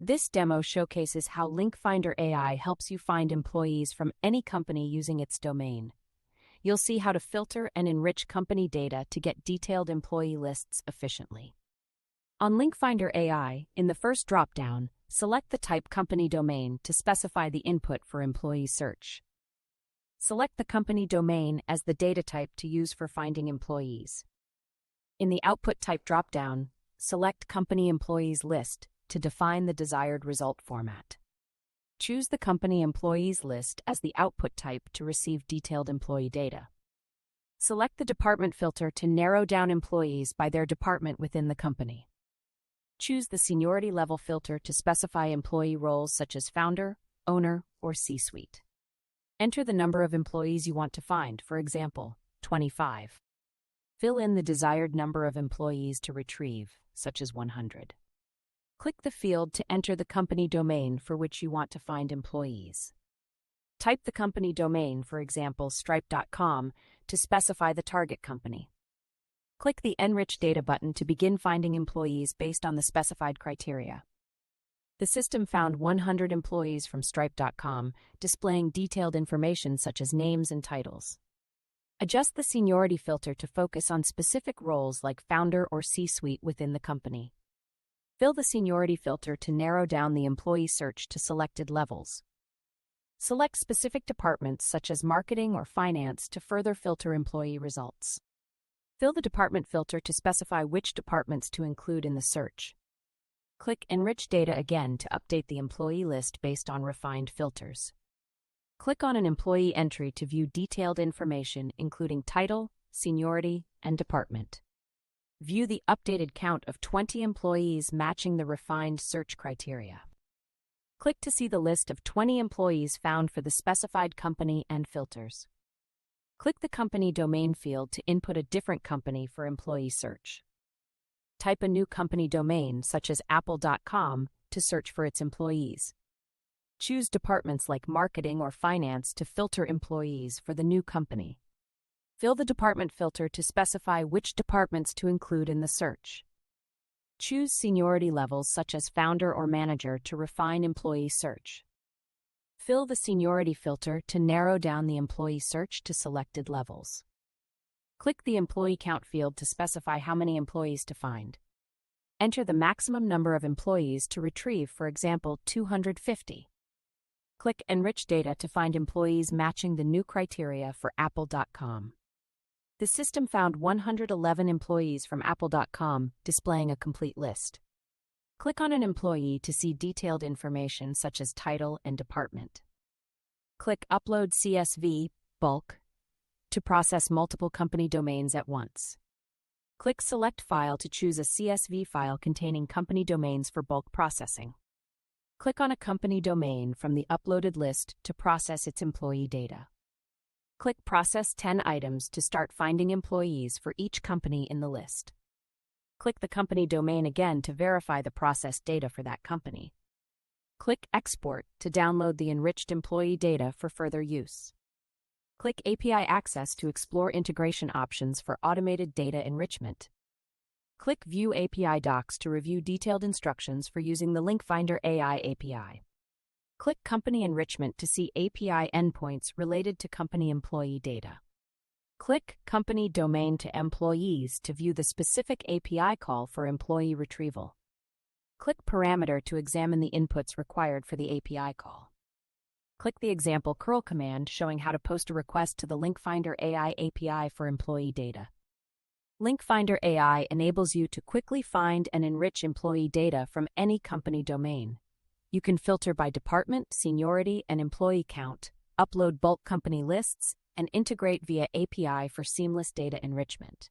This demo showcases how LinkFinder AI helps you find employees from any company using its domain. You'll see how to filter and enrich company data to get detailed employee lists efficiently. On LinkFinder AI, in the first drop-down, select the type company domain to specify the input for employee search. Select the company domain as the data type to use for finding employees. In the output type drop-down, select Company Employees List to define the desired result format. Choose the Company Employees List as the output type to receive detailed employee data. Select the department filter to narrow down employees by their department within the company. Choose the seniority level filter to specify employee roles such as founder, owner, or C-suite. Enter the number of employees you want to find, for example, 25. Fill in the desired number of employees to retrieve, such as 100. Click the field to enter the company domain for which you want to find employees. Type the company domain, for example, stripe.com, to specify the target company. Click the Enrich Data button to begin finding employees based on the specified criteria. The system found 100 employees from stripe.com, displaying detailed information such as names and titles. Adjust the seniority filter to focus on specific roles like founder or C-suite within the company. Fill the seniority filter to narrow down the employee search to selected levels. Select specific departments such as marketing or finance to further filter employee results. Fill the department filter to specify which departments to include in the search. Click Enrich Data again to update the employee list based on refined filters. Click on an employee entry to view detailed information including title, seniority, and department. View the updated count of 20 employees matching the refined search criteria. Click to see the list of 20 employees found for the specified company and filters. Click the company domain field to input a different company for employee search. Type a new company domain, such as apple.com, to search for its employees. Choose departments like marketing or finance to filter employees for the new company. Fill the department filter to specify which departments to include in the search. Choose seniority levels such as founder or manager to refine employee search. Fill the seniority filter to narrow down the employee search to selected levels. Click the employee count field to specify how many employees to find. Enter the maximum number of employees to retrieve, for example, 250. Click Enrich Data to find employees matching the new criteria for apple.com. The system found 111 employees from apple.com, displaying a complete list. Click on an employee to see detailed information such as title and department. Click Upload CSV, bulk, to process multiple company domains at once. Click Select File to choose a CSV file containing company domains for bulk processing. Click on a company domain from the uploaded list to process its employee data. Click Process 10 items to start finding employees for each company in the list. Click the company domain again to verify the processed data for that company. Click Export to download the enriched employee data for further use. Click API Access to explore integration options for automated data enrichment. Click View API Docs to review detailed instructions for using the LinkFinder AI API. Click Company Enrichment to see API endpoints related to company employee data. Click Company Domain to Employees to view the specific API call for employee retrieval. Click Parameter to examine the inputs required for the API call. Click the example curl command showing how to post a request to the LinkFinder AI API for employee data. LinkFinder AI enables you to quickly find and enrich employee data from any company domain. You can filter by department, seniority, and employee count, upload bulk company lists, and integrate via API for seamless data enrichment.